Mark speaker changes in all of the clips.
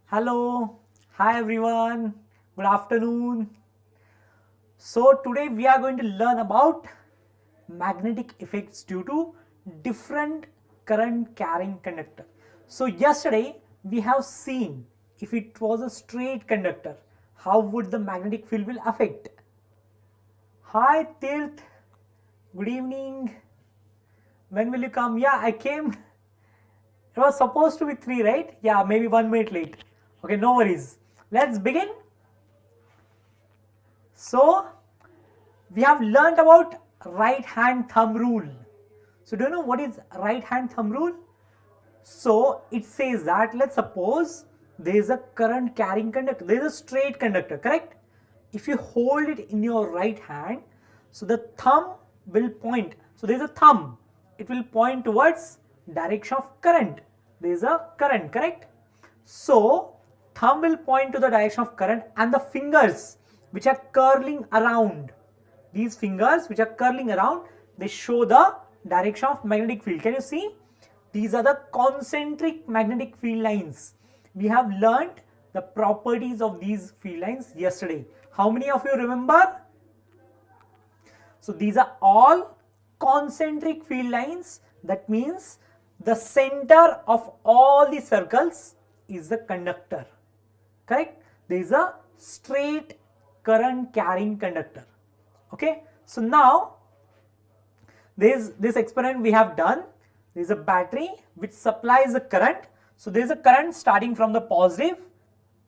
Speaker 1: Hello, hi everyone, good afternoon. So today we are going to learn about magnetic effects due to different current carrying conductor. So yesterday we have seen if it was a straight conductor, how would the magnetic field will affect. Hi Tirth, good evening. When will you come? Yeah, I came. It was supposed to be 3, right? Yeah, maybe 1 minute late. Okay, no worries. Let's begin. So, we have learned about right hand thumb rule. So, do you know what is right hand thumb rule? So, it says that let's suppose there is a current carrying conductor. There is a straight conductor, correct? If you hold it in your right hand, so the thumb will point. So, there is a thumb. It will point towards direction of current. There is a current, correct? So, thumb will point to the direction of current and the fingers which are curling around, these fingers which are curling around, they show the direction of magnetic field. Can you see? These are the concentric magnetic field lines. We have learned the properties of these field lines yesterday. How many of you remember? So these are all concentric field lines. That means the center of all the circles is the conductor. Correct? There is a straight current carrying conductor. Okay, so now this experiment we have done. There is a battery which supplies the current. So there is a current starting from the positive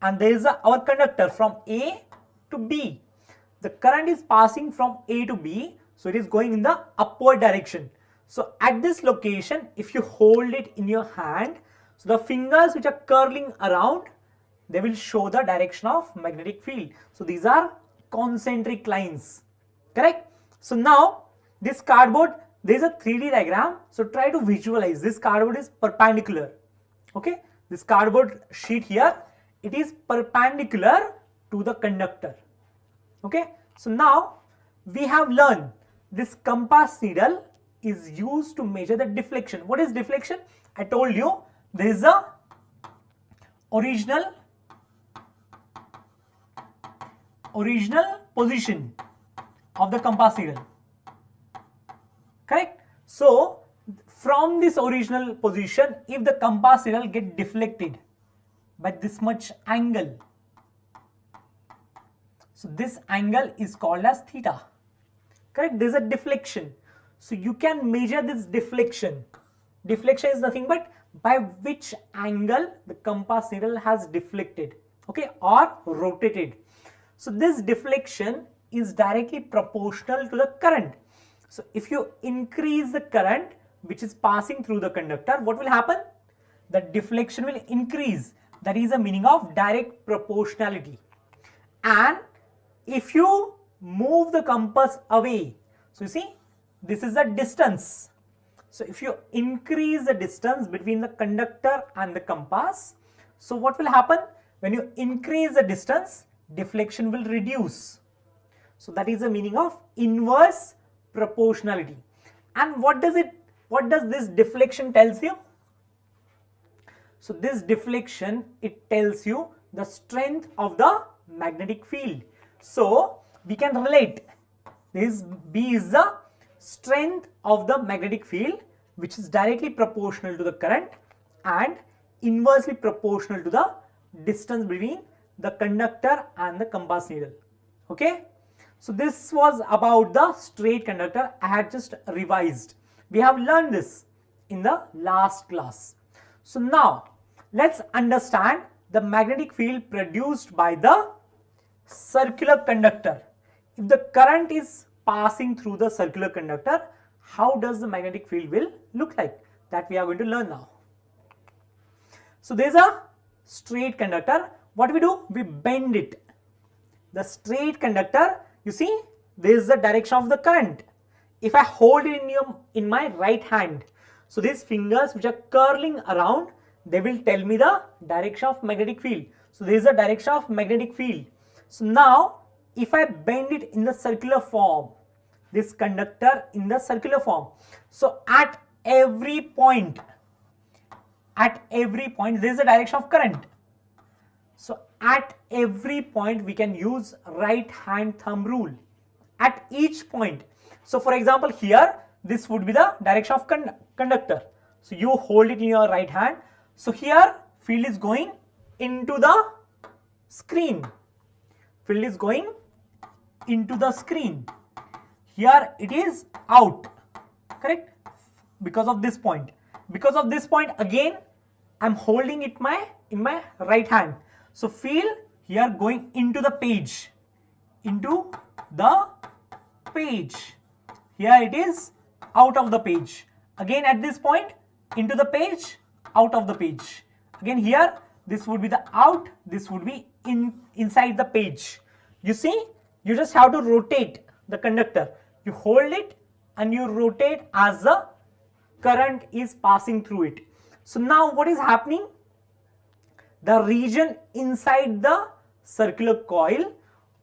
Speaker 1: and there is our conductor from A to B. The current is passing from A to B, so it is going in the upward direction. So at this location, if you hold it in your hand, so the fingers which are curling around, they will show the direction of magnetic field. So these are concentric lines, correct? So now this cardboard, there is a 3D diagram. So try to visualize. This cardboard is perpendicular. Okay, this cardboard sheet here, it is perpendicular to the conductor. Okay, so now we have learned this compass needle is used to measure the deflection. What is deflection? I told you there is a original position of the compass needle, correct? So from this original position, if the compass needle get deflected by this much angle, so this angle is called as theta, correct? There is a deflection. So you can measure this deflection. Deflection is nothing but by which angle the compass needle has deflected, okay, or rotated. So this deflection is directly proportional to the current. So if you increase the current which is passing through the conductor, what will happen? The deflection will increase. That is the meaning of direct proportionality. And if you move the compass away, so you see, this is the distance. So if you increase the distance between the conductor and the compass, so what will happen? When you increase the distance, deflection will reduce. So that is the meaning of inverse proportionality. And what does this deflection tells you? So this deflection, it tells you the strength of the magnetic field. So we can relate this B is the strength of the magnetic field which is directly proportional to the current and inversely proportional to the distance between the conductor and the compass needle. Okay, so this was about the straight conductor. I had just revised. We have learned this in the last class. So now let's understand the magnetic field produced by the circular conductor. If the current is passing through the circular conductor, how does the magnetic field will look like? That we are going to learn now. So there is a straight conductor. What we do? We bend it. The straight conductor, you see, this is the direction of the current. If I hold it in my right hand, so these fingers which are curling around, they will tell me the direction of magnetic field. So there is a direction of magnetic field. So now if I bend it in the circular form, this conductor in the circular form, so at every point there is a direction of current. at every point we can use right hand thumb rule at each point. So for example, here this would be the direction of conductor. So you hold it in your right hand. So here field is going into the screen. Field is going into the screen. Here it is out, correct? Because of this point. Because of this point, again I'm holding it in my right hand. So field here going into the page. Into the page. Here it is out of the page. Again at this point, into the page, out of the page. Again here, this would be the out, this would be inside the page. You see, you just have to rotate the conductor. You hold it and you rotate as the current is passing through it. So now what is happening? The region inside the circular coil,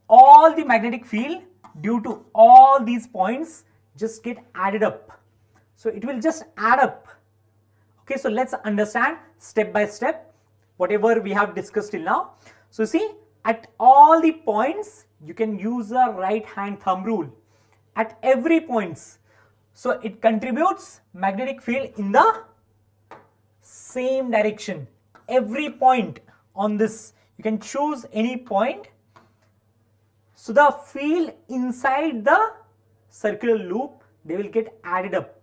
Speaker 1: all the magnetic field due to all these points just get added up. So it will just add up. Okay, so let's understand step by step whatever we have discussed till now. So see, at all the points you can use the right hand thumb rule at every points. So it contributes magnetic field in the same direction. Every point on this, you can choose any point. So the field inside the circular loop, they will get added up.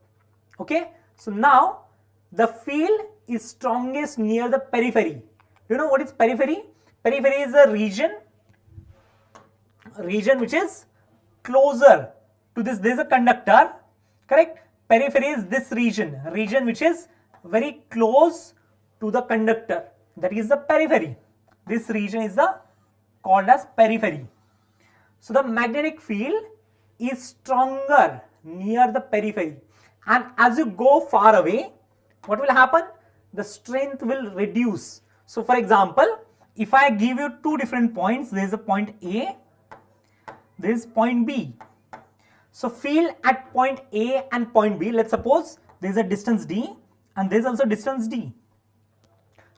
Speaker 1: Okay, so now the field is strongest near the periphery. You know what is periphery? Periphery is a region which is closer to this. There is a conductor, correct? Periphery is this region which is very close to the conductor. That is the periphery. This region is called as periphery. So the magnetic field is stronger near the periphery, and as you go far away, what will happen? The strength will reduce. So for example, if I give you two different points, there is a point A, there is point B. So field at point A and point B, let's suppose there is a distance D and there is also distance D.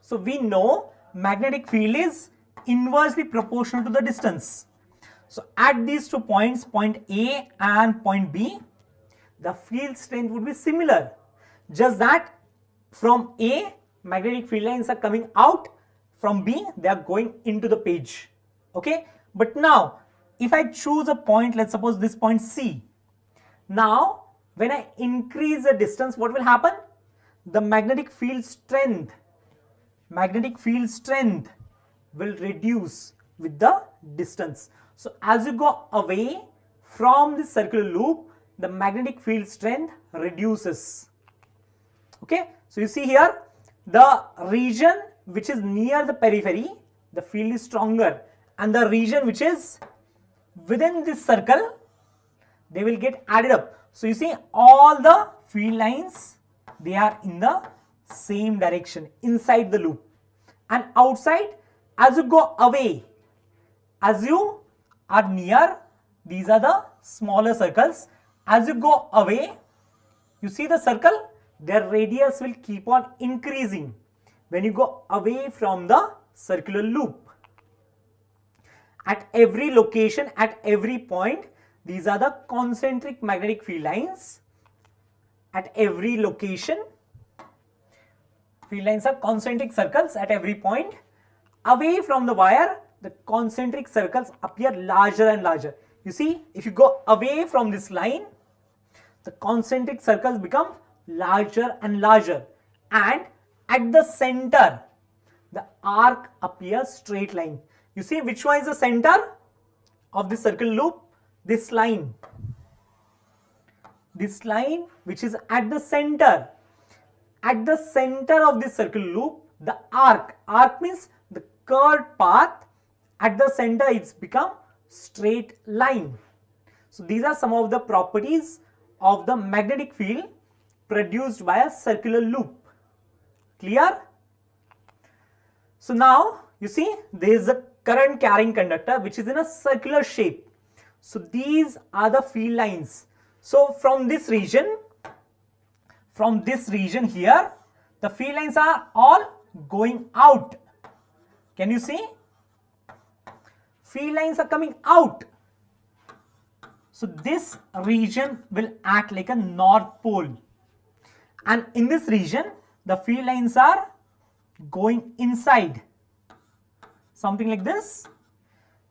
Speaker 1: So we know magnetic field is inversely proportional to the distance. So at these 2 points, point A and point B, the field strength would be similar. Just that from A, magnetic field lines are coming out, from B, they are going into the page. Okay, but now if I choose a point, let's suppose this point C. Now when I increase the distance, what will happen? The magnetic field strength will reduce with the distance. So as you go away from the circular loop, the magnetic field strength reduces. Okay, so you see here, the region which is near the periphery, the field is stronger, and the region which is within this circle, they will get added up. So you see, all the field lines, they are in the same direction inside the loop, and outside, as you go away, as you are near, these are the smaller circles. As you go away, you see the circle, their radius will keep on increasing when you go away from the circular loop. At every location, at every point, these are the concentric magnetic field lines. At every location, field lines are concentric circles at every point. Away from the wire, the concentric circles appear larger and larger. You see, if you go away from this line, the concentric circles become larger and larger, and at the center, the arc appears straight line. You see which one is the center of the circular loop? This line which is at the center. At the center of this circular loop, the arc means the curved path, at the center it's become straight line. So these are some of the properties of the magnetic field produced by a circular loop. Clear? So now you see, there is a current carrying conductor which is in a circular shape. So these are the field lines. So from this region here, the field lines are all going out. Can you see? field lines are coming out. So this region will act like a north pole, and in this region the field lines are going inside, something like this.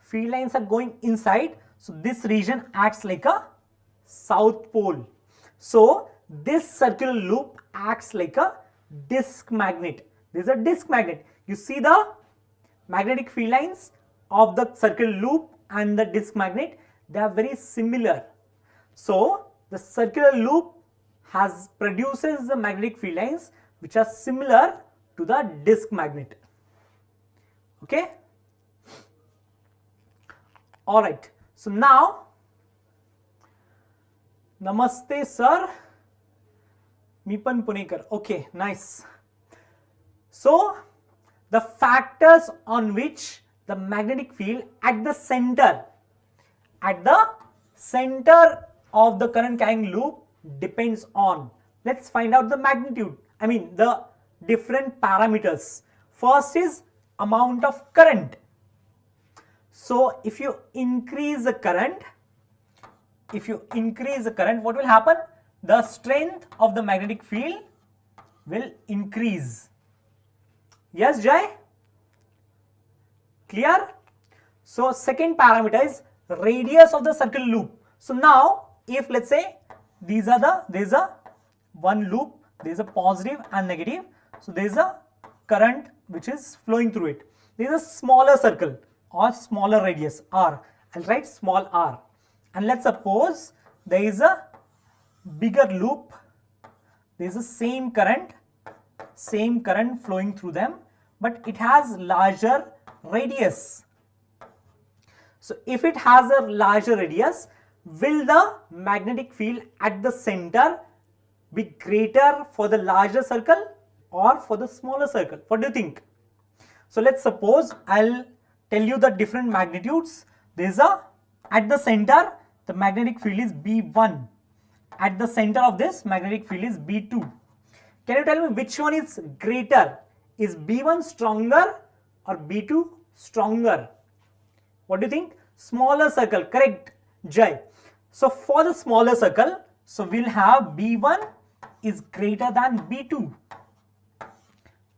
Speaker 1: Field lines are going inside, so this region acts like a south pole. So this circular loop acts like a disk magnet. This is a disk magnet. You see the magnetic field lines of the circular loop and the disk magnet, they are very similar. So the circular loop produces the magnetic field lines which are similar to the disk magnet. Okay. Alright. So now, Namaste sir, Mipan Punekar. Okay, nice. So the factors on which the magnetic field at the center of the current carrying loop depends on. Let's find out the magnitude, the different parameters. First is amount of current. So if you increase the current, what will happen? The strength of the magnetic field will increase. Yes, Jai? Clear? So second parameter is radius of the circular loop. So now if let's say there is a one loop, there is a positive and negative. So there is a current which is flowing through it. There is a smaller circle or smaller radius r. I'll write small r. And let's suppose there is a bigger loop. There is the same current flowing through them, but it has larger radius. So if it has a larger radius, will the magnetic field at the center be greater for the larger circle or for the smaller circle? What do you think? So let's suppose I'll tell you the different magnitudes. There's at the center the magnetic field is B1. At the center of this magnetic field is B2. Can you tell me which one is greater? Is B1 stronger or B2 stronger? What do you think? Smaller circle, correct, Jai. So for the smaller circle, so we'll have B1 is greater than B2.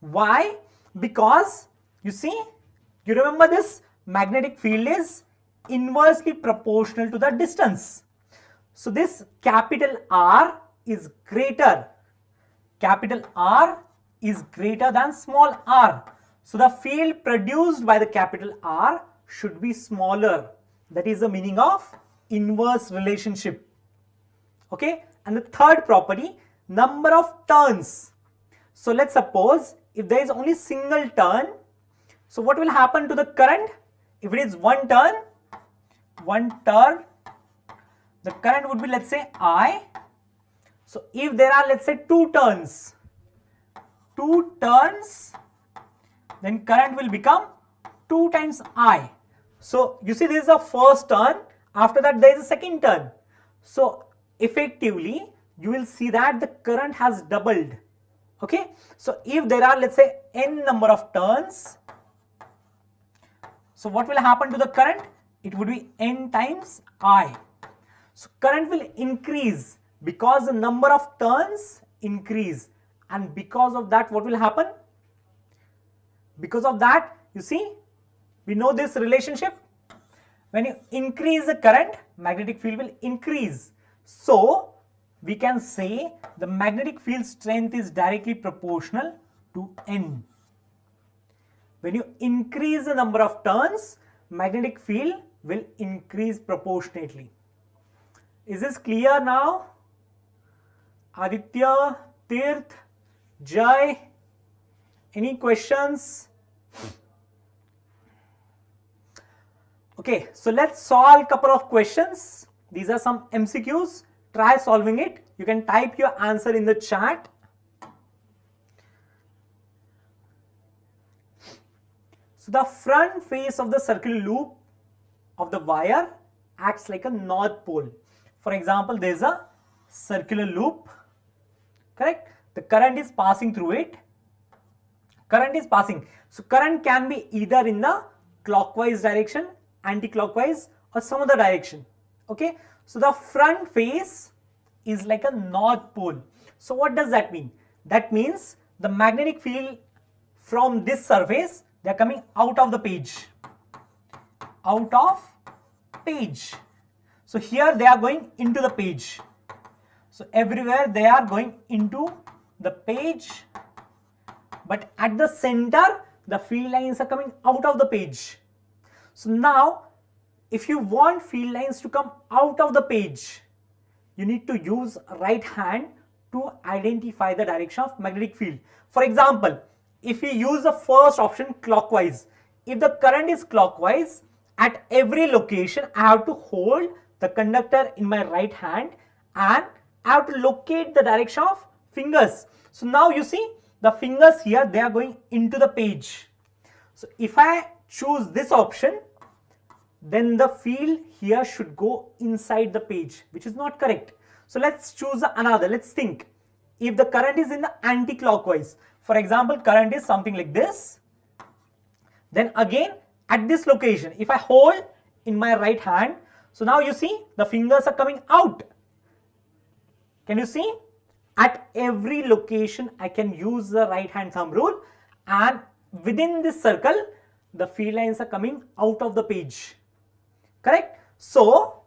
Speaker 1: Why? Because you see, you remember this magnetic field is inversely proportional to the distance. So this capital R is greater. Capital R is greater than small r. So the field produced by the capital R should be smaller. That is the meaning of inverse relationship. Okay. And the third property, number of turns. So let's suppose if there is only single turn, so what will happen to the current? If it is one turn, the current would be, let's say, I. So if there are, let's say, two turns, then current will become 2 times I. So you see, this is the first turn. After that, there is a second turn. So effectively, you will see that the current has doubled. Okay. So if there are, let's say, n number of turns, so what will happen to the current? It would be n times I. So current will increase because the number of turns increase, and because of that, what will happen? Because of that, you see, we know this relationship. When you increase the current, magnetic field will increase. So we can say the magnetic field strength is directly proportional to N. When you increase the number of turns, magnetic field will increase proportionately. Is this clear now? Aditya, Tirth, Jai, any questions? Okay, so let's solve a couple of questions. These are some MCQs. Try solving it. You can type your answer in the chat. So the front face of the circular loop of the wire acts like a north pole. For example, there is a circular loop, correct? The current is passing through it. Current is passing. So current can be either in the clockwise direction anti-clockwise or some other direction. Okay, so the front face is like a north pole. So what does that mean? That means the magnetic field from this surface, they are coming out of the page. Out of page. So here they are going into the page. So everywhere they are going into the page, but at the center the field lines are coming out of the page. So now if you want field lines to come out of the page, you need to use right hand to identify the direction of magnetic field. For example, if we use the first option, clockwise, if the current is clockwise, at every location I have to hold the conductor in my right hand and I have to locate the direction of fingers. So now you see the fingers here, they are going into the page. So if I choose this option, then the field here should go inside the page, which is not correct. So let's choose another. Let's think. If the current is in the anti-clockwise, for example, current is something like this, then again at this location, if I hold in my right hand, so now you see the fingers are coming out. Can you see? At every location I can use the right hand thumb rule, and within this circle the field lines are coming out of the page. Correct? So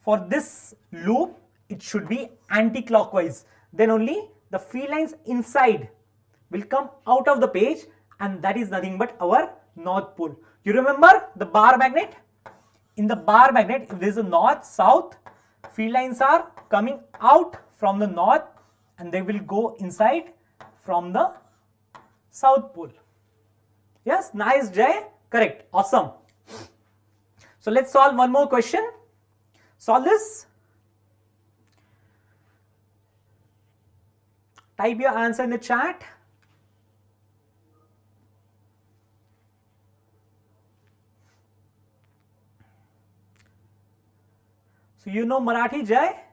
Speaker 1: for this loop it should be anti-clockwise. Then only the field lines inside will come out of the page, and that is nothing but our north pole. You remember the bar magnet? In the bar magnet, if there is a north, south, field lines are coming out from the north and they will go inside from the south pole. Yes, nice, Jay. Correct. Awesome. So let's solve one more question. Solve this. Type your answer in the chat. So you know Marathi, Jay?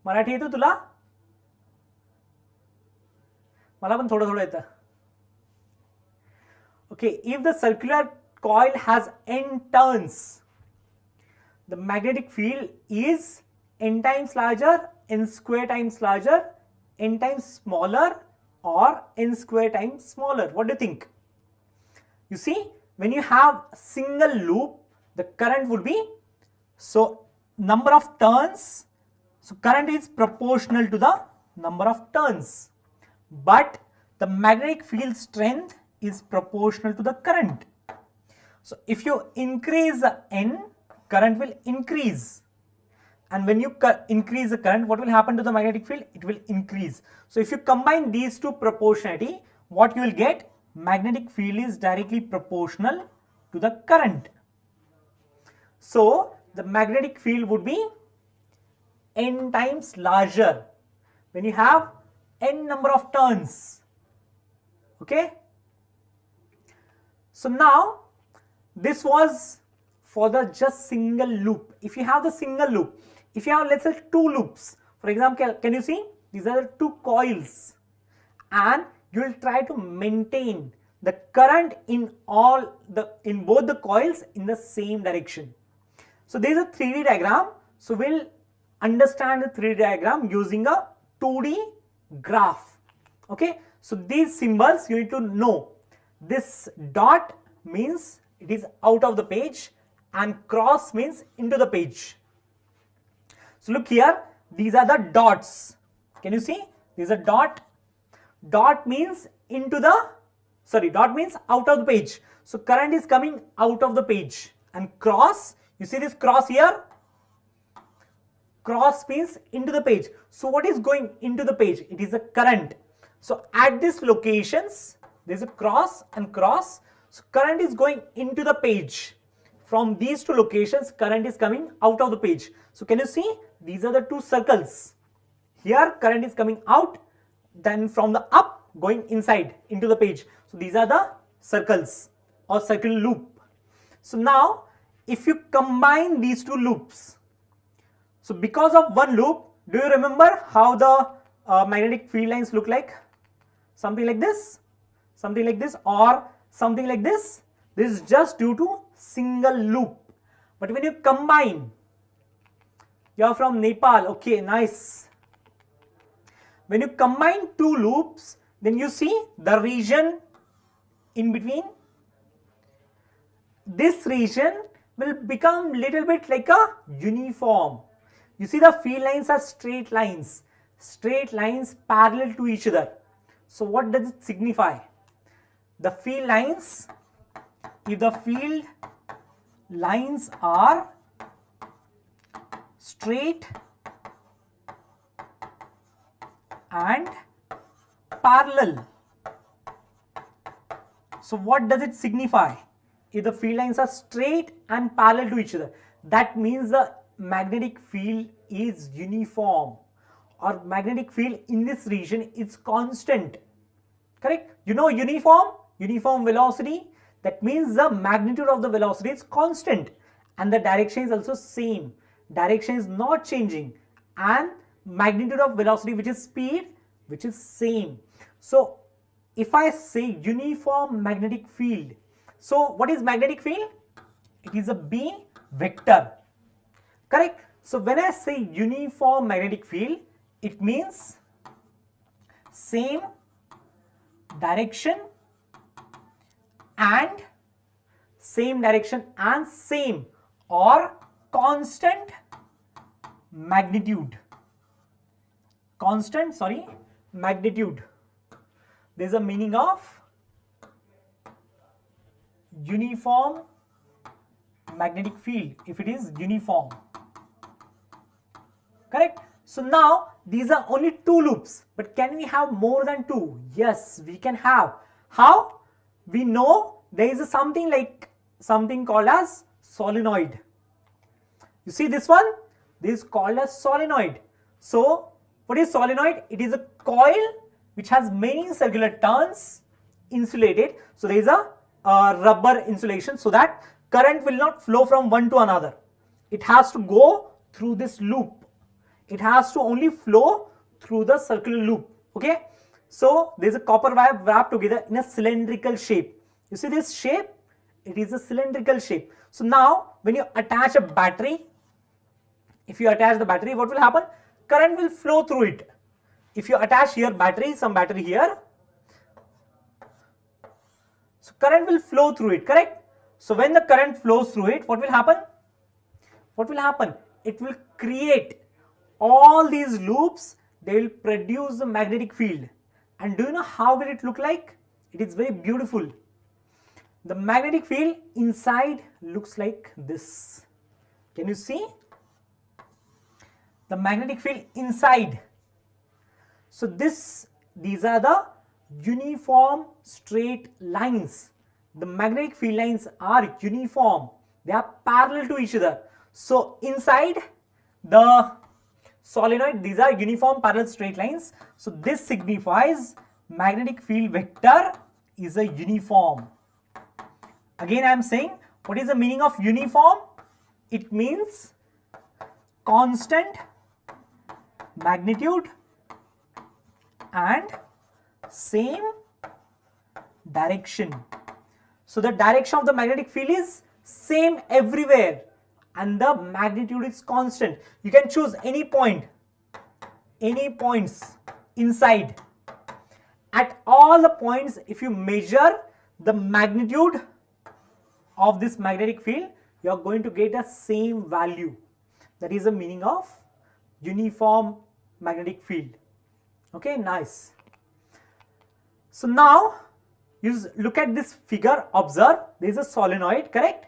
Speaker 1: Marathi येतो तुला? मला पण थोडं थोडं येतं. Okay, if the circular coil has n turns, the magnetic field is n times larger, n square times larger, n times smaller, or n square times smaller. What do you think? You see, when you have single loop, the current would be, so number of turns, so current is proportional to the number of turns, but the magnetic field strength is proportional to the current. So if you increase the n, current will increase, and when you increase the current, what will happen to the magnetic field? It will increase. So if you combine these two proportionality, what you will get? Magnetic field is directly proportional to the current. So the magnetic field would be n times larger when you have n number of turns. Okay. So now this was for the just single loop. If you have the single loop, if you have, let's say, two loops, for example, can you see these are the two coils, and you will try to maintain the current in both the coils in the same direction. So there is a 3D diagram. So we'll understand the 3D diagram using a 2D graph. Okay. So these symbols you need to know. This dot means it is out of the page, and cross means into the page. So look here, these are the dots. Can you see? These are dot. Dot means dot means out of the page. So current is coming out of the page, and cross, you see this cross here? Cross means into the page. So what is going into the page? It is a current. So at these locations, there is a cross and cross. So current is going into the page. From these two locations, current is coming out of the page. So can you see? These are the two circles. Here current is coming out, then from the up going inside into the page. So these are the circles or circular loop. So now if you combine these two loops, so because of one loop, do you remember how the magnetic field lines look like? Something like this, or something like this. This is just due to single loop. But when you combine, you are from Nepal, okay, nice. When you combine two loops, then you see the region in between. This region will become little bit like a uniform. You see the field lines are straight lines parallel to each other. So what does it signify? The field lines, if the field lines are straight and parallel, so what does it signify? If the field lines are straight and parallel to each other, that means the magnetic field is uniform, or magnetic field in this region is constant. Correct? You know uniform velocity, that means the magnitude of the velocity is constant and the direction is also same. Direction is not changing, and magnitude of velocity, which is speed, which is same. So if I say uniform magnetic field, so what is magnetic field? It is a B vector. Correct? So when I say uniform magnetic field, it means same direction and same or constant magnitude. Magnitude. There is a meaning of uniform magnetic field if it is uniform. Correct? So now these are only two loops, but can we have more than two? Yes, we can have. How? We know there is something called as solenoid. You see this one? This is called as solenoid. So what is solenoid? It is a coil which has many circular turns, insulated. So there is a rubber insulation, so that current will not flow from one to another. It has to go through this loop. It has to only flow through the circular loop. Okay. So there is a copper wire wrapped together in a cylindrical shape. You see this shape? It is a cylindrical shape. So now when you attach a battery, if you attach the battery, what will happen? Current will flow through it. If you attach here some battery here, so current will flow through it, correct? So when the current flows through it, what will happen? It will create all these loops. They will produce the magnetic field. And do you know how will it look like? It is very beautiful. The magnetic field inside looks like this. Can you see? The magnetic field inside. So these are the uniform straight lines. The magnetic field lines are uniform. They are parallel to each other. So inside the solenoid, these are uniform parallel straight lines. So this signifies magnetic field vector is a uniform. Again I am saying, what is the meaning of uniform? It means constant magnitude and same direction. So the direction of the magnetic field is same everywhere and the magnitude is constant. You can choose any point, any points inside. At all the points, if you measure the magnitude of this magnetic field, you are going to get the same value. That is the meaning of uniform magnetic field. Okay, nice. So now you look at this figure, observe, there is a solenoid, correct?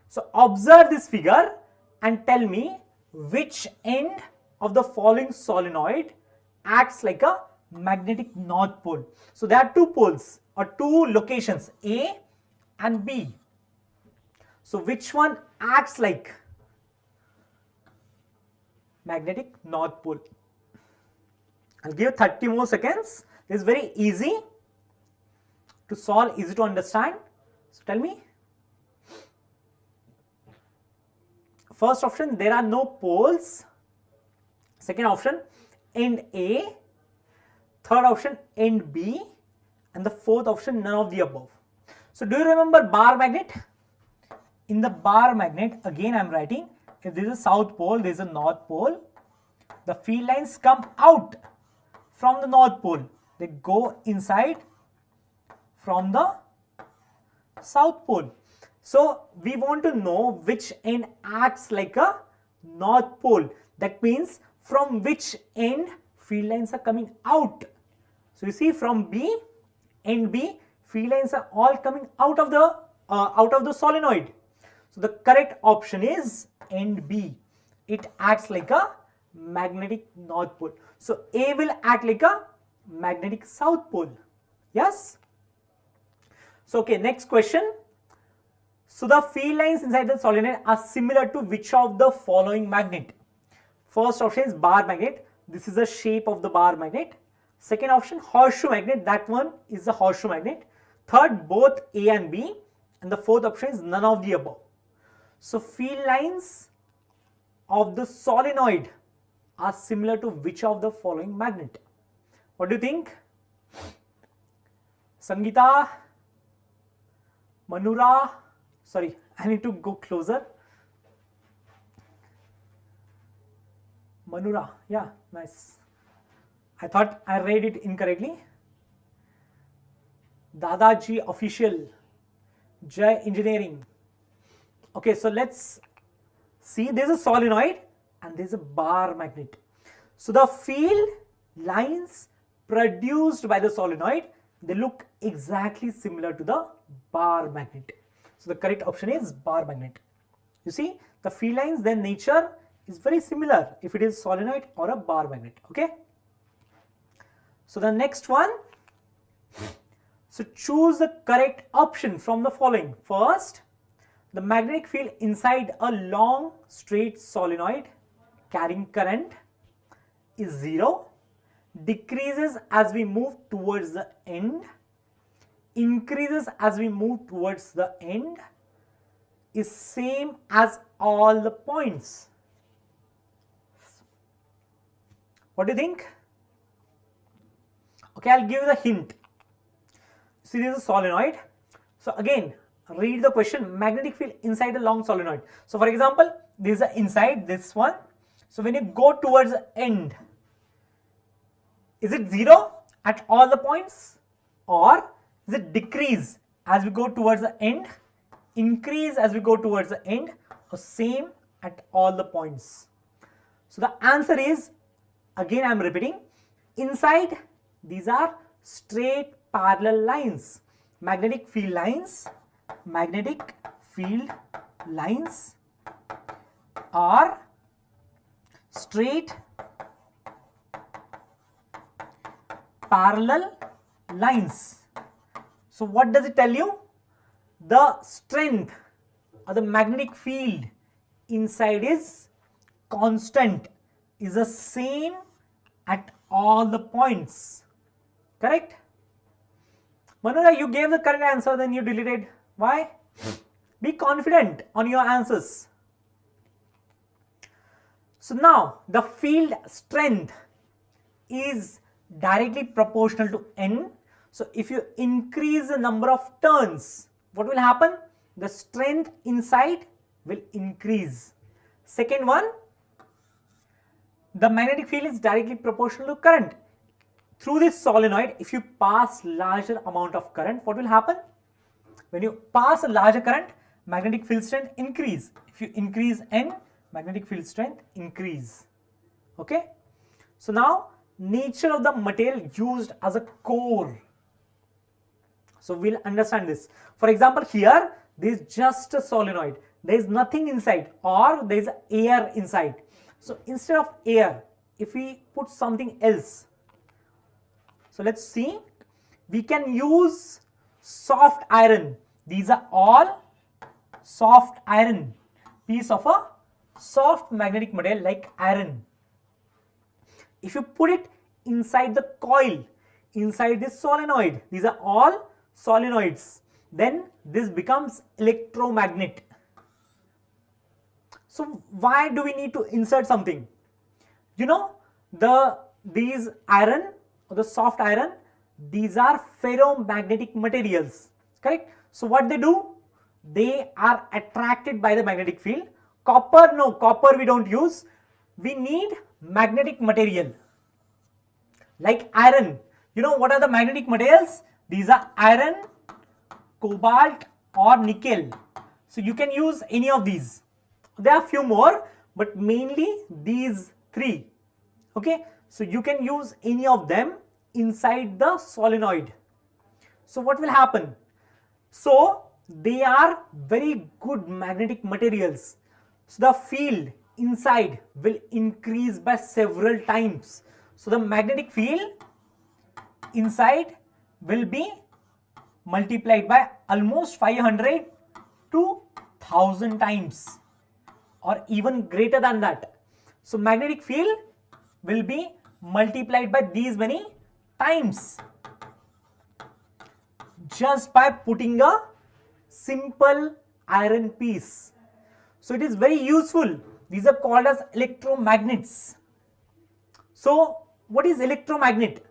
Speaker 1: So observe this figure and tell me which end of the following solenoid acts like a magnetic north pole. So there are two poles or two locations, A and B. So which one acts like magnetic north pole? I'll give 30 more seconds. This is very easy to solve, easy to understand. So tell me. First option, there are no poles. Second option, end A. Third option, end B. And the fourth option, none of the above. So do you remember bar magnet? in the bar magnet, again I am writing, if there is a south pole, there is a north pole, the field lines come out from the north pole, they go inside from the south pole. So we want to know which end acts like a north pole. That means from which end field lines are coming out. So you see, from B, end B, field lines are all coming out of the solenoid. So the correct option is end B. It acts like a magnetic north pole. So A will act like a magnetic south pole. Yes? So okay, next question. So the field lines inside the solenoid are similar to which of the following magnet? First option is bar magnet. This is the shape of the bar magnet. Second option, horseshoe magnet. That one is the horseshoe magnet. Third, both A and B. And the fourth option is none of the above. So field lines of the solenoid are similar to which of the following magnet? What do you think? Sangeeta, Manura, sorry, I need to go closer. Manura, yeah, nice. I thought I read it incorrectly. Dadaji official, Jai engineering. Okay, so let's see, there's a solenoid and there's a bar magnet. So the field lines produced by the solenoid, they look exactly similar to the bar magnet. So the correct option is bar magnet. You see, the field lines, their nature is very similar if it is solenoid or a bar magnet. Okay. So the next one. So choose the correct option from the following. First, the magnetic field inside a long straight solenoid carrying current is 0, decreases as we move towards the end, increases as we move towards the end, is same as all the points. What do you think? Okay, I'll give you the hint. See, this is a solenoid. So again, read the question, magnetic field inside a long solenoid. So for example, this is inside this one. So when you go towards the end, is it 0 at all the points, or is it decrease as we go towards the end, increase as we go towards the end, or same at all the points? So the answer is, again I am repeating, inside these are straight parallel lines, magnetic field lines are straight parallel lines. So what does it tell you? The strength or the magnetic field inside is constant, is the same at all the points. Correct? Manura, you gave the correct answer, then you deleted. Why? Be confident on your answers. So now the field strength is directly proportional to N. So if you increase the number of turns, what will happen? The strength inside will increase. Second one, the magnetic field is directly proportional to current. Through this solenoid, if you pass larger amount of current, what will happen? When you pass a larger current, magnetic field strength increase. If you increase N, magnetic field strength increase. Okay. So now, nature of the material used as a core. So we'll understand this. For example, here there is just a solenoid. There is nothing inside, or there is air inside. So instead of air, if we put something else, so let's see, we can use soft iron. These are all soft iron, piece of a soft magnetic material like iron. If you put it inside the coil, inside this solenoid, these are all solenoids, then this becomes electromagnet. So why do we need to insert something? You know, these iron or the soft iron, these are ferromagnetic materials, correct? So what they do? they are attracted by the magnetic field. Copper, no, copper we don't use. We need magnetic material like iron. You know what are the magnetic materials? These are iron, cobalt or nickel. So you can use any of these. There are few more, but mainly these three. Okay, so you can use any of them inside the solenoid. So what will happen? So they are very good magnetic materials. So the field inside will increase by several times. So the magnetic field inside will be multiplied by almost 500 to 1000 times or even greater than that. So magnetic field will be multiplied by these many times just by putting a simple iron piece. So it is very useful. These are called as electromagnets. So what is electromagnet?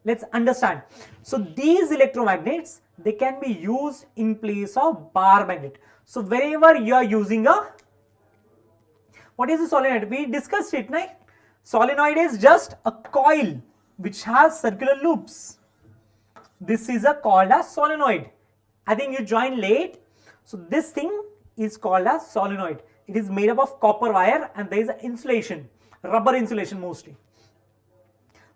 Speaker 1: Let's understand. So these electromagnets, they can be used in place of bar magnet. So wherever you are using a, what is a solenoid? We discussed it, right? Solenoid is just a coil which has circular loops. This is called as solenoid. I think you joined late. So this thing is called as solenoid. It is made up of copper wire and there is an insulation, rubber insulation mostly.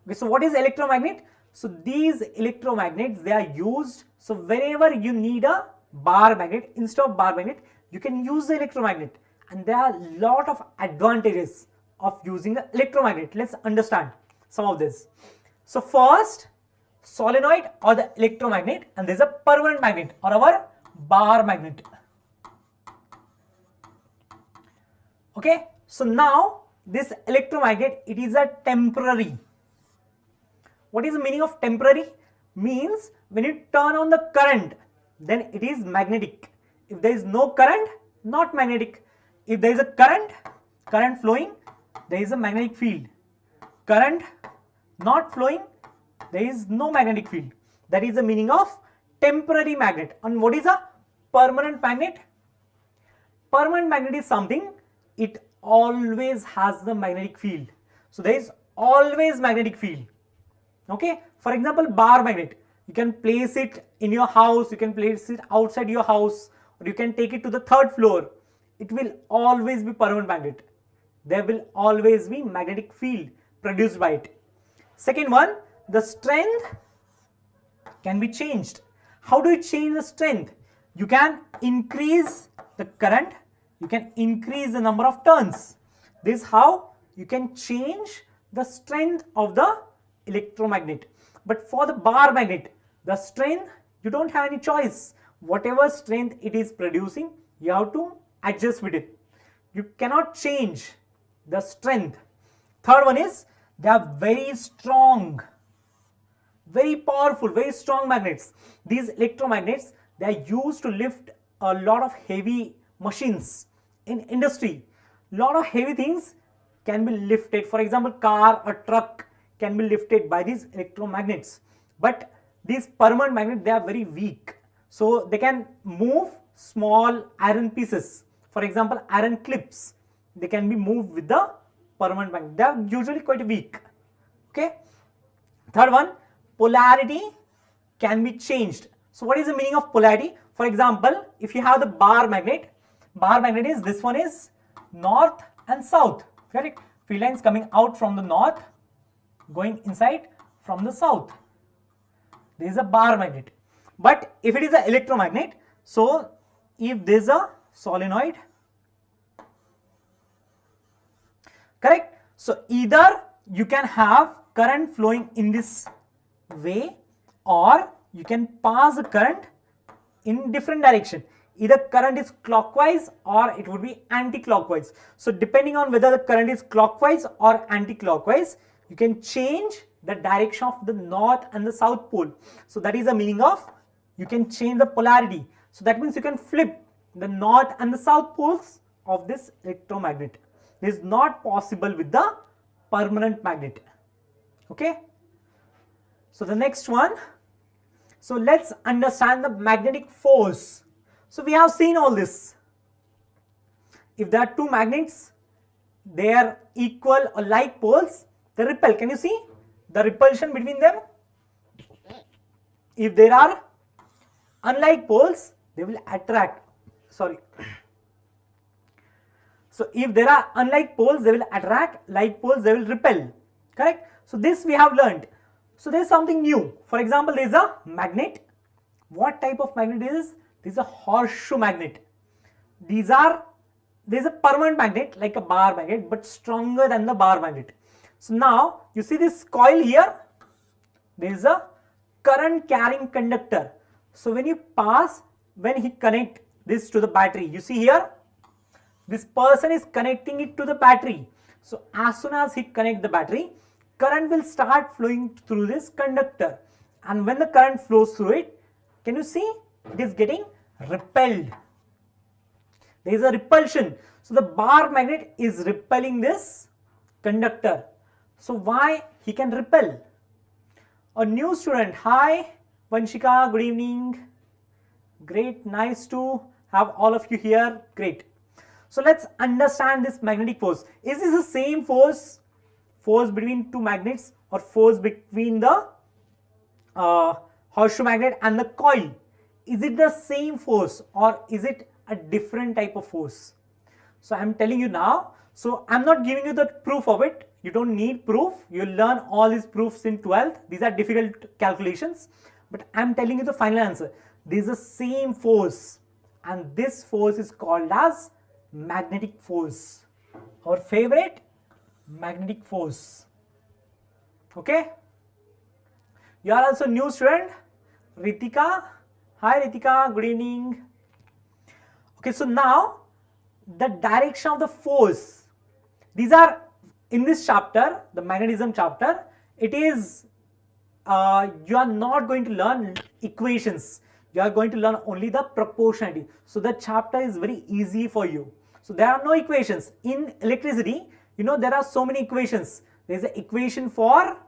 Speaker 1: Okay, so what is electromagnet? So these electromagnets, they are used. So wherever you need a bar magnet, instead of bar magnet, you can use the electromagnet. And there are a lot of advantages of using the electromagnet. Let's understand some of this. So first, solenoid or the electromagnet, and there is a permanent magnet or our bar magnet. Okay, so now this electromagnet, it is a temporary. What is the meaning of temporary? Means when you turn on the current, then it is magnetic. If there is no current, not magnetic. If there is a current flowing, there is a magnetic field. Current not flowing, there is no magnetic field. That is the meaning of temporary magnet. And what is a permanent magnet? Permanent magnet is something, it always has the magnetic field. So there is always magnetic field. Okay, for example, bar magnet, you can place it in your house, you can place it outside your house, or you can take it to the third floor. It will always be permanent magnet. There will always be magnetic field produced by it. Second one, the strength can be changed. How do you change the strength? You can increase the current, you can increase the number of turns. This is how you can change the strength of the electromagnet. But for the bar magnet, the strength, you don't have any choice. Whatever strength it is producing, you have to adjust with it. You cannot change the strength. Third one is, they are very strong, very powerful, very strong magnets. These electromagnets, they are used to lift a lot of heavy machines in industry. Lot of heavy things can be lifted. For example, car or truck can be lifted by these electromagnets. But these permanent magnets, they are very weak. So they can move small iron pieces. For example, iron clips, they can be moved with the permanent magnet. They are usually quite weak. Okay. Third one, polarity can be changed. So what is the meaning of polarity? For example, if you have the bar magnet is, this one is north and south. Correct? Field lines coming out from the north, going inside from the south. There is a bar magnet. But if it is an electromagnet, so if there is a solenoid, correct? So either you can have current flowing in this way, or you can pass the current in different direction. Either current is clockwise or it would be anti-clockwise. So depending on whether the current is clockwise or anti-clockwise, you can change the direction of the north and the south pole. So that is the meaning of, you can change the polarity. So that means you can flip the north and the south poles of this electromagnet. This is not possible with the permanent magnet. Okay. So the next one. So let's understand the magnetic force. So we have seen all this. If there are two magnets, they are equal or like poles, they repel. Can you see the repulsion between them? If there are unlike poles, they will attract. Sorry. So if there are unlike poles, they will attract, like poles, they will repel. Correct? So this we have learned. So there is something new. For example, there is a magnet. What type of magnet is this? This is a horseshoe magnet. There is a permanent magnet like a bar magnet, but stronger than the bar magnet. So now you see this coil here. There is a current carrying conductor. So when he connect this to the battery, you see here, this person is connecting it to the battery. So as soon as he connect the battery, current will start flowing through this conductor. And when the current flows through it, can you see it is getting repelled? There is a repulsion. So the bar magnet is repelling this conductor. So why he can repel? A new student. Hi Vanshika, good evening. Great, nice to have all of you here. Great. So let's understand this magnetic force. Is this the same force between two magnets, or force between the horseshoe magnet and the coil? Is it the same force, or is it a different type of force? So I am telling you now. So I am not giving you the proof of it. You don't need proof. You will learn all these proofs in 12th. These are difficult calculations, but I am telling you the final answer. This is the same force, and this force is called as magnetic force. Our favorite magnetic force. Okay. You are also new student. Ritika. Hi Ritika, good evening. Okay, so now the direction of the force. These are in this chapter, the magnetism chapter. It is you are not going to learn equations. You are going to learn only the proportionality. So the chapter is very easy for you. So there are no equations. In electricity, you know, there are so many equations. There is an equation for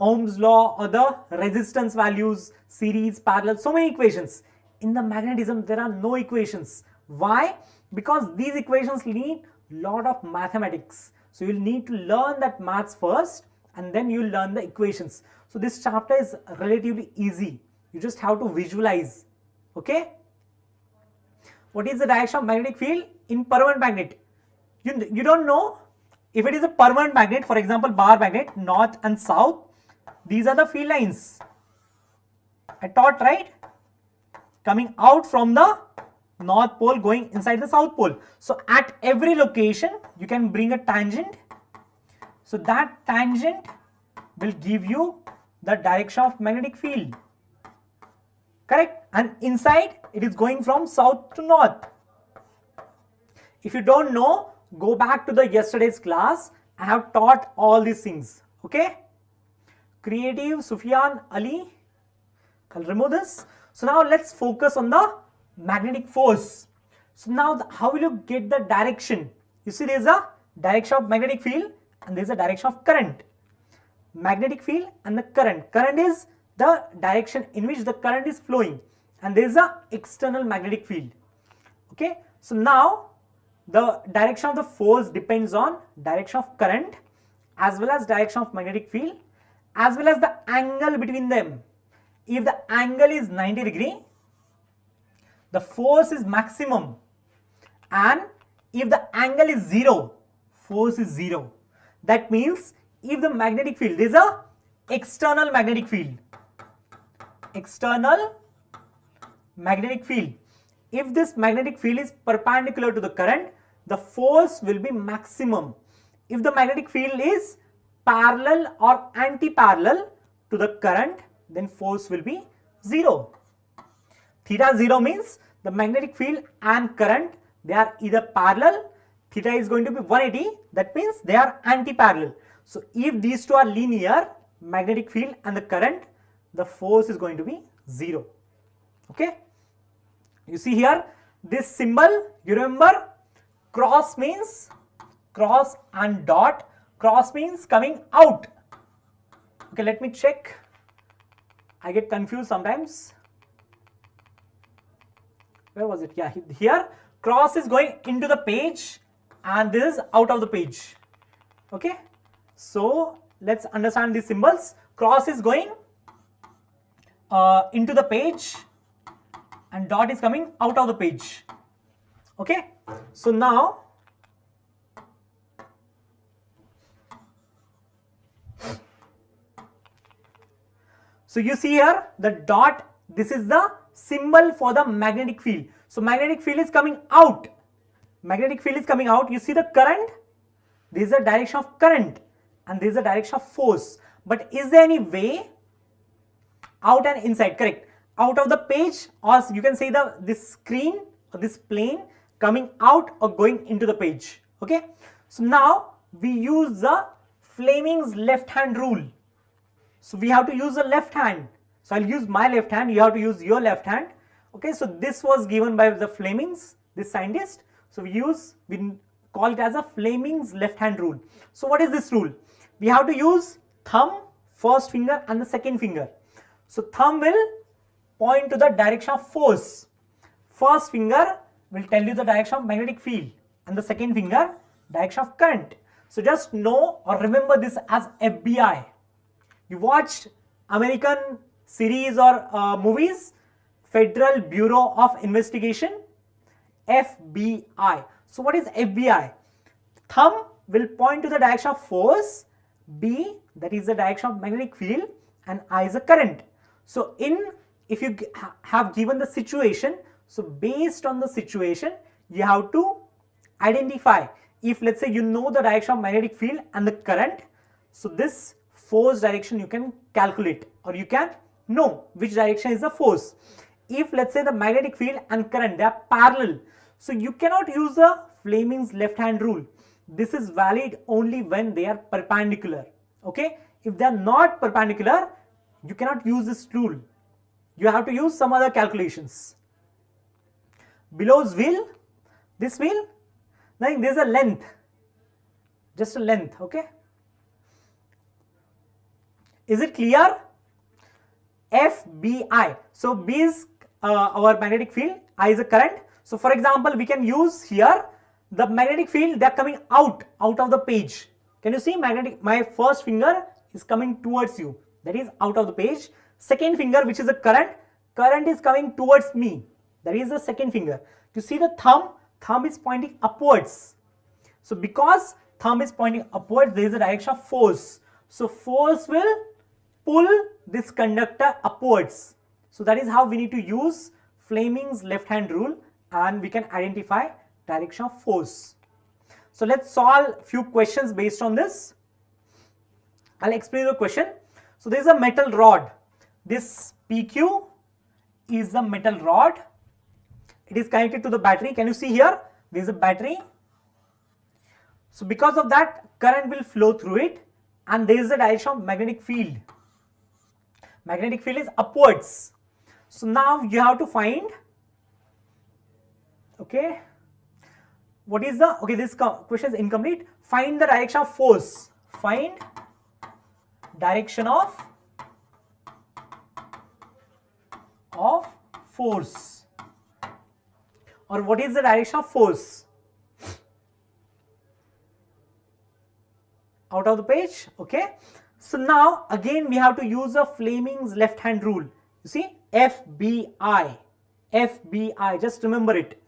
Speaker 1: Ohm's law, or the resistance values, series, parallel, so many equations. In the magnetism, there are no equations. Why? Because these equations need lot of mathematics. So you will need to learn that maths first, and then you will learn the equations. So this chapter is relatively easy. You just have to visualize. Okay. What is the direction of magnetic field in permanent magnet? You don't know. If it is a permanent magnet, for example, bar magnet, north and south, these are the field lines. I taught, right? Coming out from the north pole, going inside the south pole. So at every location, you can bring a tangent. So that tangent will give you the direction of magnetic field. Correct? And inside, it is going from south to north. If you don't know, go back to the yesterday's class. I have taught all these things. Okay. Creative, Sufyan, Ali. I'll remove this. So now let's focus on the magnetic force. So now how will you get the direction? You see, there is a direction of magnetic field and there is a direction of current. Magnetic field and the current. Current is the direction in which the current is flowing, and there is a external magnetic field. Okay. So now the direction of the force depends on direction of current, as well as direction of magnetic field, as well as the angle between them. If the angle is 90 degree, the force is maximum, and if the angle is 0, force is 0. That means if the magnetic field, there is a external magnetic field. External magnetic field. If this magnetic field is perpendicular to the current, the force will be maximum. If the magnetic field is parallel or anti-parallel to the current, then force will be 0. Theta 0 means the magnetic field and current, they are either parallel. Theta is going to be 180. That means they are anti-parallel. So if these two are linear, magnetic field and the current, the force is going to be 0. Okay. You see here this symbol, you remember, cross means cross and dot. Cross means coming out. Okay, let me check. I get confused sometimes. where was it? Yeah, here cross is going into the page and this is out of the page. Okay, so let's understand these symbols. Cross is going into the page and dot is coming out of the page. Okay, so now you see here the dot, this is the symbol for the magnetic field. So magnetic field is coming out. Magnetic field is coming out. You see the current, this is the direction of current and this is the direction of force. But is there any way out and inside? Correct. Out of the page, or you can say this screen or this plane coming out or going into the page. Okay, so now we use the Fleming's left hand rule. So we have to use the left hand. So I'll use my left hand, you have to use your left hand. Okay, so this was given by the Fleming's, this scientist. So we call it as a Fleming's left hand rule. So what is this rule? We have to use thumb, first finger and the second finger. So thumb will point to the direction of force. First finger will tell you the direction of magnetic field and the second finger direction of current. So just know or remember this as FBI. You watched American series or movies, Federal Bureau of Investigation, FBI. So what is FBI? Thumb will point to the direction of force, B, that is the direction of magnetic field, and I is the current. So if you have given the situation, so based on the situation, you have to identify. If let's say you know the direction of magnetic field and the current, so this force direction you can calculate or you can know which direction is the force. If let's say the magnetic field and current, they are parallel, so you cannot use the Fleming's left hand rule. This is valid only when they are perpendicular. Okay, if they are not perpendicular, you cannot use this rule. You have to use some other calculations. Below's wheel, this wheel, then there is a length, just a length. Okay, is it clear? FBI. So B is our magnetic field, I is a current. So for example, we can use here the magnetic field, they are coming out of the page. Can you see my first finger is coming towards you, that is out of the page. Second finger, which is the current is coming towards me, that is the second finger. You see the thumb is pointing upwards. So because thumb is pointing upwards, there is a direction of force. So force will pull this conductor upwards. So that is how we need to use Fleming's left hand rule and we can identify direction of force. So let's solve few questions based on this. I'll explain the question. So there is a metal rod. This PQ is the metal rod. It is connected to the battery. Can you see here? There is a battery. So because of that, current will flow through it and there is a direction of magnetic field. Magnetic field is upwards. So now you have to find, okay, what is the, okay, this question is incomplete. Find the direction of force. Find direction of force, or what is the direction of force? Out of the page. Okay, so now again we have to use a Fleming's left hand rule. You see, FBI, just remember it.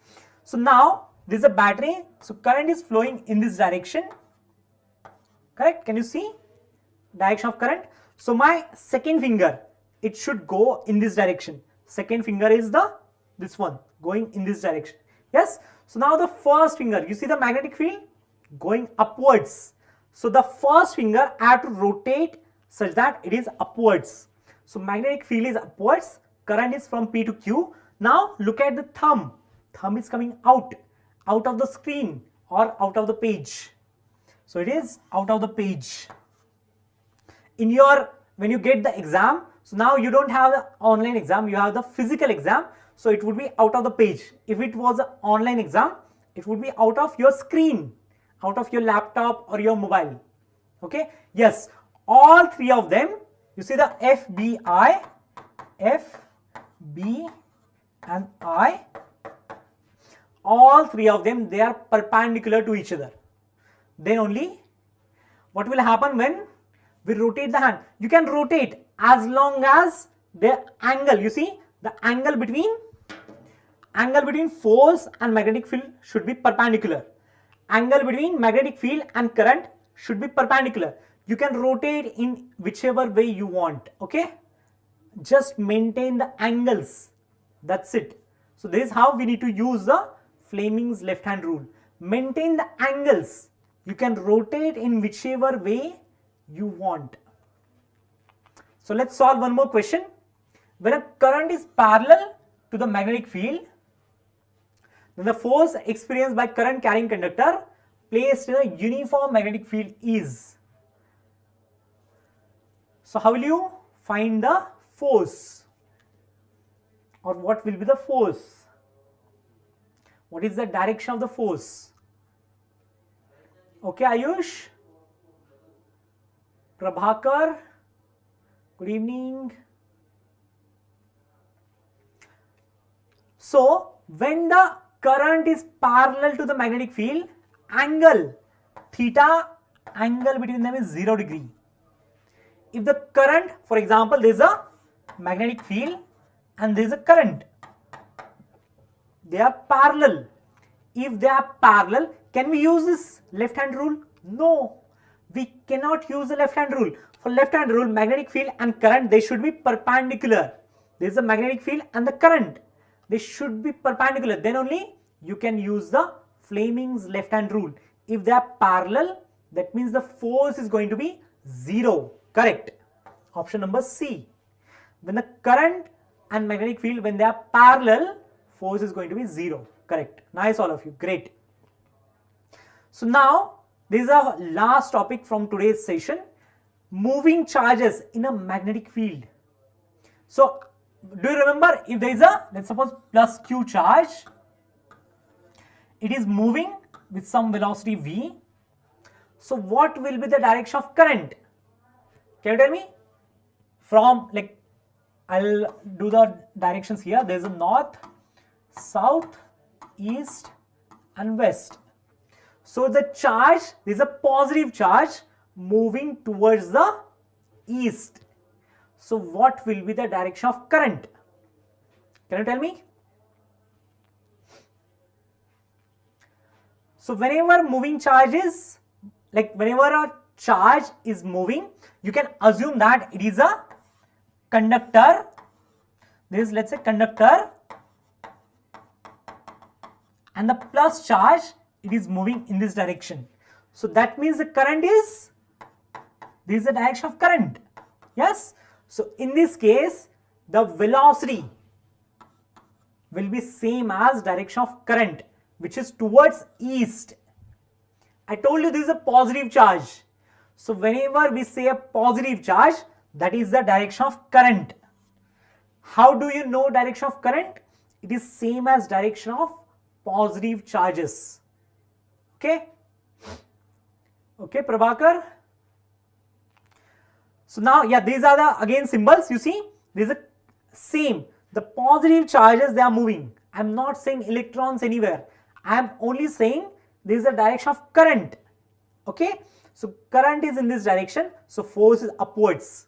Speaker 1: So now this is a battery, so current is flowing in this direction, correct? Can you see direction of current? So my second finger, it should go in this direction. Second finger is this one going in this direction. Yes, so now the first finger, you see the magnetic field going upwards. So the first finger I have to rotate such that it is upwards. So magnetic field is upwards, current is from P to Q. Now look at the thumb. Thumb is coming out of the screen or out of the page. So it is out of the page. When you get the exam, so now you don't have the online exam, you have the physical exam. So it would be out of the page. If it was an online exam, it would be out of your screen, out of your laptop or your mobile. Okay, yes, all three of them, you see the FBI, F, B and I, all three of them, they are perpendicular to each other, then only what will happen when we rotate the hand? You can rotate as long as the angle, you see, the angle between force and magnetic field should be perpendicular. Angle between magnetic field and current should be perpendicular. You can rotate in whichever way you want, okay? Just maintain the angles, that's it. So this is how we need to use the Fleming's left hand rule. Maintain the angles. You can rotate in whichever way you want. So let's solve one more question. When a current is parallel to the magnetic field, then the force experienced by current carrying conductor placed in a uniform magnetic field is. So how will you find the force, or what will be the force? What is the direction of the force? Okay, Ayush, Prabhakar, good evening. So when the current is parallel to the magnetic field, angle theta, angle between them is 0 degree. If the current, for example, there is a magnetic field and there is a current, they are parallel. If they are parallel, can we use this left hand rule? No, we cannot use the left hand rule. For left hand rule, magnetic field and current, they should be perpendicular. There is a magnetic field and the current, they should be perpendicular. Then only you can use the Fleming's left hand rule. If they are parallel, that means the force is going to be 0. Correct. Option number C. When the current and magnetic field, when they are parallel, force is going to be 0. Correct. Nice, all of you. Great. So now this is our last topic from today's session. Moving charges in a magnetic field. So do you remember, if there is a, let's suppose, plus Q charge, it is moving with some velocity V. So what will be the direction of current? Can you tell me? From, like, I'll do the directions here. There is a north, south, east and west. So the charge, there is a positive charge moving towards the east. So what will be the direction of current? Can you tell me? So whenever moving charge is, like whenever a charge is moving, you can assume that it is a conductor. This is, let's say, conductor, and the plus charge, it is moving in this direction. So that means the current is, this is the direction of current. Yes. So in this case, the velocity will be same as direction of current, which is towards east. I told you this is a positive charge. So whenever we say a positive charge, that is the direction of current. How do you know direction of current? It is same as direction of positive charges. Okay. Okay, Prabhakar. So now, yeah, these are the again symbols. You see, these are same. The positive charges, they are moving. I am not saying electrons anywhere. I am only saying this is the direction of current. Okay. So current is in this direction. So force is upwards.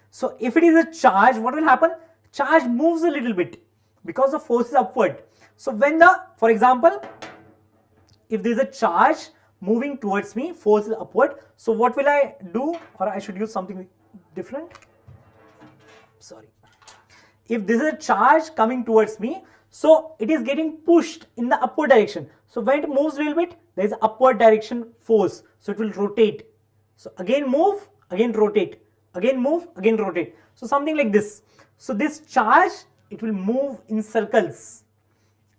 Speaker 1: So if it is a charge, what will happen? Charge moves a little bit because the force is upward. So when the, for example, if there is a charge moving towards me, force is upward. So what will I do? Or I should use something different. Sorry. If this is a charge coming towards me, so it is getting pushed in the upward direction. So when it moves a little bit, there is upward direction force. So it will rotate. So again move, again rotate, again move, again rotate. So something like this. So this charge, it will move in circles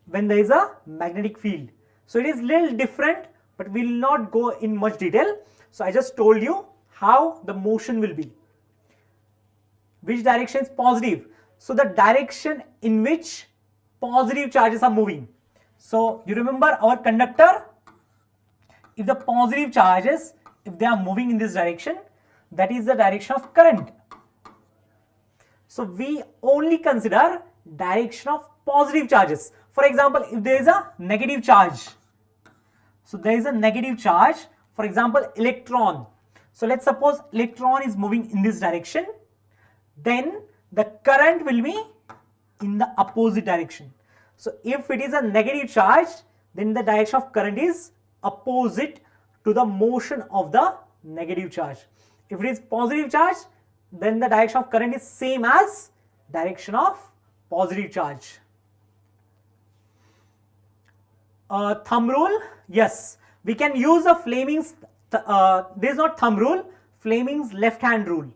Speaker 1: when there is a magnetic field. So it is little different, but we will not go in much detail. So I just told you how the motion will be. Which direction is positive? So the direction in which positive charges are moving. So you remember our conductor, if the positive charges, if they are moving in this direction, that is the direction of current. So we only consider direction of positive charges. for example, if there is a negative charge, so there is a negative charge, for example, electron. So let's suppose electron is moving in this direction, then the current will be in the opposite direction. So if it is a negative charge, then the direction of current is opposite to the motion of the negative charge. If it is positive charge, then the direction of current is same as direction of positive charge. Thumb rule, yes, we can use a Fleming's, this is not thumb rule, Fleming's left hand rule.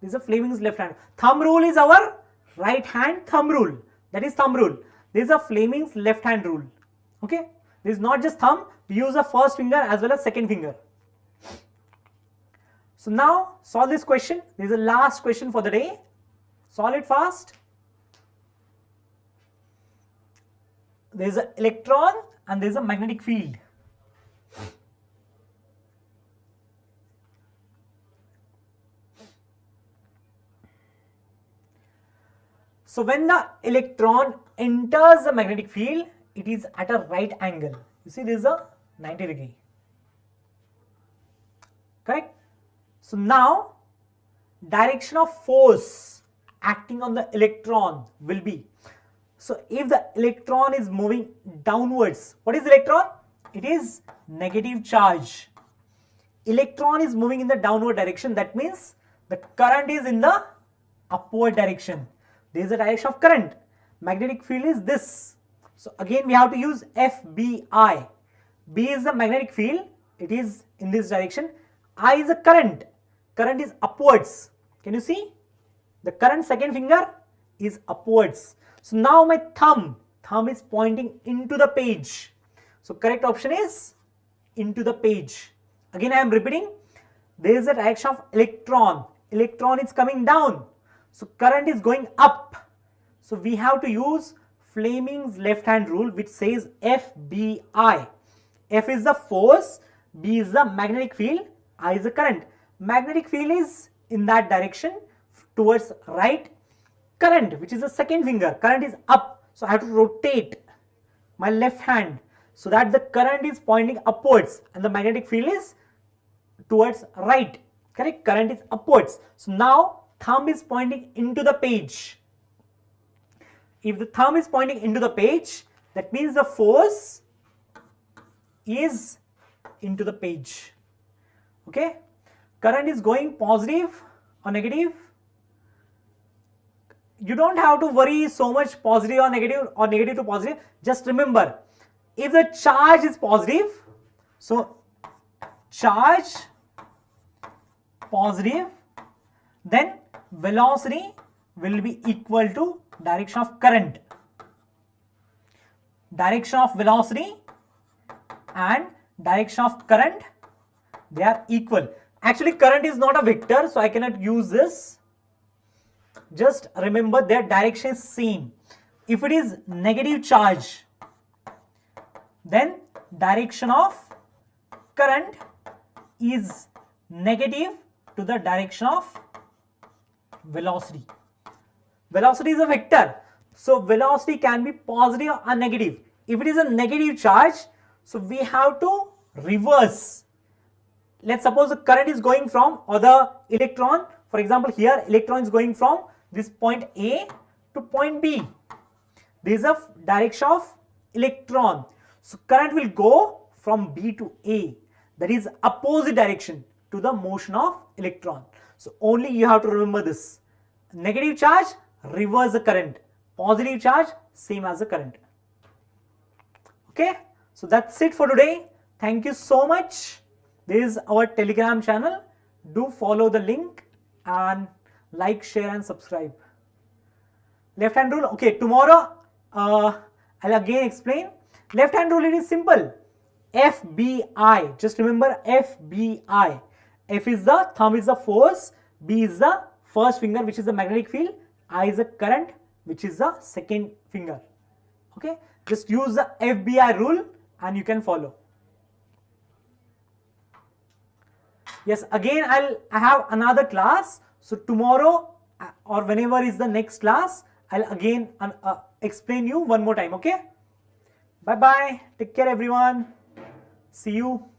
Speaker 1: This is a Fleming's left hand. Thumb rule is our right hand thumb rule, that is thumb rule. This is a Fleming's left hand rule. Okay, this is not just thumb, we use the first finger as well as second finger. So now solve this question. This is the last question for the day. Solve it fast. There is an electron and there is a magnetic field. So when the electron enters the magnetic field, it is at a right angle. You see, this is a 90 degree. Correct? So now direction of force acting on the electron will be, so if the electron is moving downwards, what is electron? It is negative charge. Electron is moving in the downward direction, that means the current is in the upward direction. This is the direction of current. Magnetic field is this. So again we have to use FBI. B is the magnetic field, it is in this direction. I is the current. Current is upwards. Can you see? The current second finger is upwards. So now my thumb is pointing into the page. So correct option is into the page. Again I am repeating, there is a direction of electron. Electron is coming down. So current is going up. So we have to use Fleming's left hand rule, which says FBI. F is the force, B is the magnetic field, I is the current. Magnetic field is in that direction towards right. Current, which is the second finger, current is up. So I have to rotate my left hand so that the current is pointing upwards and the magnetic field is towards right. Correct? Current is upwards. So now thumb is pointing into the page. If the thumb is pointing into the page, that means the force is into the page. Okay? Current is going positive or negative. You don't have to worry so much positive or negative to positive. Just remember, if the charge is positive, so charge positive, then velocity will be equal to direction of current. Direction of velocity and direction of current, they are equal. Actually current is not a vector, so I cannot use this. Just remember their direction is same. If it is negative charge, then direction of current is negative to the direction of velocity. Velocity is a vector, so velocity can be positive or negative. If it is a negative charge, so we have to reverse. Let's suppose the current is going from, or the electron, for example here electron is going from this point A to point B. There is a direction of electron. So current will go from B to A. That is opposite direction to the motion of electron. So only you have to remember this. Negative charge, reverse the current. Positive charge, same as the current. Okay. So that's it for today. Thank you so much. This is our Telegram channel. Do follow the link and like, share and subscribe. Left hand rule. Okay, tomorrow I'll again explain. Left hand rule, it is simple. FBI. Just remember FBI. F is the thumb is the force. B is the first finger, which is the magnetic field. I is the current, which is the second finger. Okay. Just use the FBI rule and you can follow. Yes, again I have another class. So tomorrow or whenever is the next class, I'll again explain you one more time. Okay. Bye bye. Take care, everyone. See you.